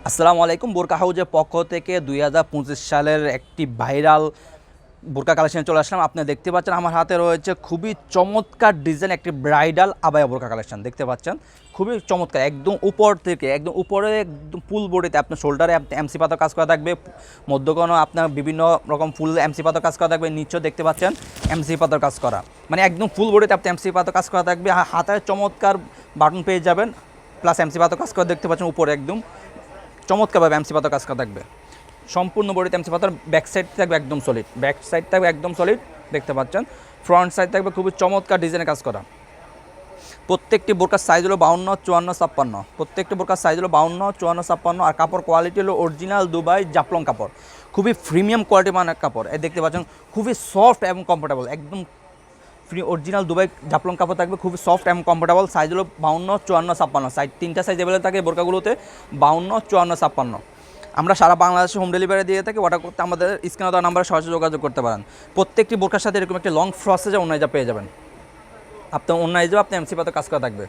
আসসালামু আলাইকুম। বোরকা হাউজের পক্ষ থেকে ২০২৫ সালের একটি ভাইরাল বোরকা কালেকশন চলে আসলাম। আপনি দেখতে পাচ্ছেন আমার হাতে রয়েছে খুবই চমৎকার ডিজাইন একটি ব্রাইডাল আবায়া বোরকা কালেকশন দেখতে পাচ্ছেন। খুবই চমৎকার, একদম উপর থেকে একদম উপরে একদম ফুল বডিতে আপনার শোল্ডারে এমসি পাতা কাজ করা থাকবে, মধ্যকোণে আপনার বিভিন্ন রকম ফুল এমসি পাতা কাজ করা থাকবে, নিচেও দেখতে পাচ্ছেন এমসি পাতার কাজ করা, মানে একদম ফুল বডিতে আপনি এমসি পাতা কাজ করা থাকবে। হাতে চমৎকার বাটন পেয়ে যাবেন, প্লাস এমসি পাতা কাজ করা দেখতে পাচ্ছেন উপরে একদম চমৎকারভাবে এমসি পাতা কাজ করা থাকবে। সম্পূর্ণ বডিতে এমসি পাতার ব্যাক সাইড থাকবে একদম সলিড, ব্যাক সাইড থাকবে একদম সলিড দেখতে পাচ্ছেন। ফ্রন্ট সাইড থাকবে খুবই চমৎকার ডিজাইনের কাজ করা। প্রত্যেকটি বোরকার সাইজ হলো 52, 54, 56। প্রত্যেকটি বোরকার সাইজ হলো 52, 54, 56। আর কাপড় কোয়ালিটি হলো অরিজিনাল দুবাই জাফলং কাপড়, খুবই প্রিমিয়াম কোয়ালিটি মানের কাপড়। এই দেখতে পাচ্ছেন খুবই সফট এবং কমফোর্টেবল, একদম অরিজিনাল দুবাই জাফলং কাপড় থাকবে, খুবই সফট এবং কমফোর্টেবল। সাইজ হলো 52, 54, 56। সাইজ তিনটা সাইজ অ্যাভেলেবল থাকে বোরকাগুলোতে, 52, 54, 56। আমরা সারা বাংলাদেশে হোম ডেলিভারি দিয়ে থাকি। অর্ডার করতে আমাদের স্ক্রিনে দেওয়া নাম্বারে সরাসরি যোগাযোগ করতে পারেন। প্রত্যেকটি বোরকার সাথে এরকম একটি লং ফ্রসেজে অন্যায়জা পেয়ে যাবেন। আপনার অন্যায়জা আপনি এমসি পাতা কাজ করা থাকবে,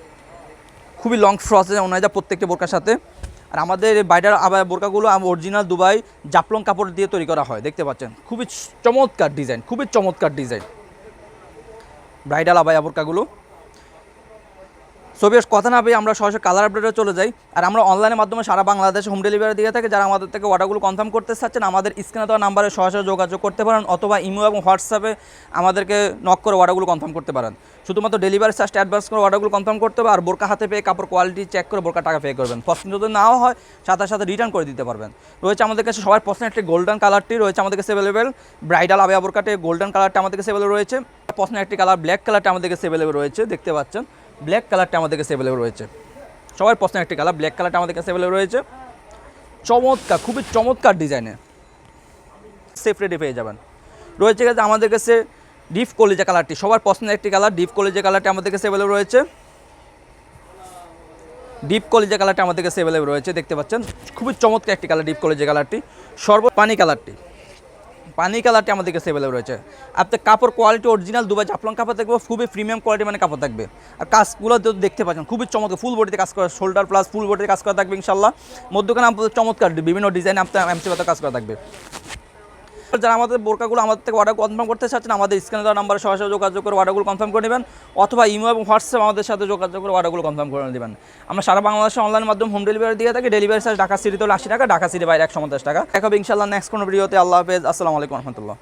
খুবই লং ফ্রসেজে অন্যায়জা প্রত্যেকটি বোরকার সাথে। আর আমাদের বাইরের আবার বোরকাগুলো অরিজিনাল দুবাই জাফলং কাপড় দিয়ে তৈরি করা হয় দেখতে পাচ্ছেন। খুবই চমৎকার ডিজাইন, খুবই চমৎকার ডিজাইন ব্রাইডাল আবায়া বোরকাগুলো। বেশ কথা না পেয়ে আমরা সরাসরি কালার আপডেটে চলে যাই। আর আমরা অনলাইনের মাধ্যমে সারা বাংলাদেশে হোম ডেলিভারি দিয়ে থাকি। যারা আমাদের থেকে অর্ডারগুলো কনফার্ম করতে চাচ্ছেন আমাদের স্ক্রিনে দেওয়া নাম্বারে সরাসরি যোগাযোগ করতে পারেন, অথবা ইমো এবং হোয়াটসঅ্যাপে আমাদেরকে নক করে অর্ডারগুলো কনফার্ম করতে পারেন। শুধুমাত্র ডেলিভারি চার্জটা অ্যাডভান্স করে অর্ডারগুলো কনফার্ম করতে হবে। আর বোরকা হাতে পেয়ে কাপড় কোয়ালিটি চেক করে বোরকা টাকা পে করবেন। পছন্দ যদি নাও হয় সাথে সাথে রিটার্ন করে দিতে পারবেন। রয়েছে আমাদের কাছে সবার পছন্দ একটি গোল্ডেন কালারটি রয়েছে আমাদের কাছে অ্যাভেলেবেল। ব্রাইডাল আবায়া বোরকাতে গোল্ডেন কালারটা আমাদের কাছে অ্যাভেলেবেল রয়েছে। পছন্দ একটি কালার ব্ল্যাক কালারটা আমাদের কাছে অ্যাভেলেবেল রয়েছে দেখতে পাচ্ছেন। ব্ল্যাক কালারটা আমাদের কাছে অ্যাভেলেবেল রয়েছে। সবার পছন্দের একটি কালার ব্ল্যাক কালারটা আমাদের কাছে অ্যাভেলেবল রয়েছে। চমৎকার, খুবই চমৎকার ডিজাইনের সেফ রেডি পেয়ে যাবেন। রয়েছে গেছে আমাদের কাছে ডিপ কলিজা কালারটি, সবার পছন্দের একটি কালার ডিপ কলিজা কালারটি আমাদের কাছে অ্যাভেলেবল রয়েছে। ডিপ কলিজা কালারটি আমাদের কাছে অ্যাভেলেবল রয়েছে দেখতে পাচ্ছেন। খুবই চমৎকার একটি কালার ডিপ কলিজা কালারটি। পানি কালারটি, পানি কালারটি আমাদের কাছে অ্যাভেলেবল রয়েছে। আপনার কাপড় কোয়ালিটি অরিজিনাল দুবাই জাফলং কাপড় থাকবে, খুবই প্রিমিয়াম কোয়ালিটি মানে কাপড় থাকবে। আর কাজগুলো দেখতে পাচ্ছেন খুবই চমৎকার, ফুল বডিতে কাজ করা, শোল্ডার প্লাস ফুল বডিতে কাজ করা থাকবে ইনশাল্লাহ। মধ্যখানে আপনাদের চমৎকার বিভিন্ন ডিজাইন আপনার এমসি পাতা কাজ করা থাকবে। যারা আমাদের বোরকাগুলো আমাদের থেকে অর্ডার কনফার্ম করতে চাচ্ছেন আমাদের স্ক্রিনে দেওয়া নাম্বারে সরাসরি যোগাযোগ করে অর্ডারগুলো কনফার্ম করে নেবেন, অথবা ইমো এবং হোয়াটসঅ্যাপ আমাদের সাথে যোগাযোগ করে অর্ডারগুলো কনফার্ম করে দেবেন। আমরা সারা বাংলাদেশে অনলাইনের মাধ্যমে হোম ডেলিভারি দিয়ে থাকি। ডেলিভারি চার্জ ঢাকা সিটিতে হলো 80 টাকা, ঢাকা সিটি বাইরে 150 টাকা। দেখা হবে ইনশাল্লাহ নেক্সট কোনো ভিডিওতে। আল্লাহ হাফেজ, আসসালামু আলাইকুম রহমতুল্লাহ।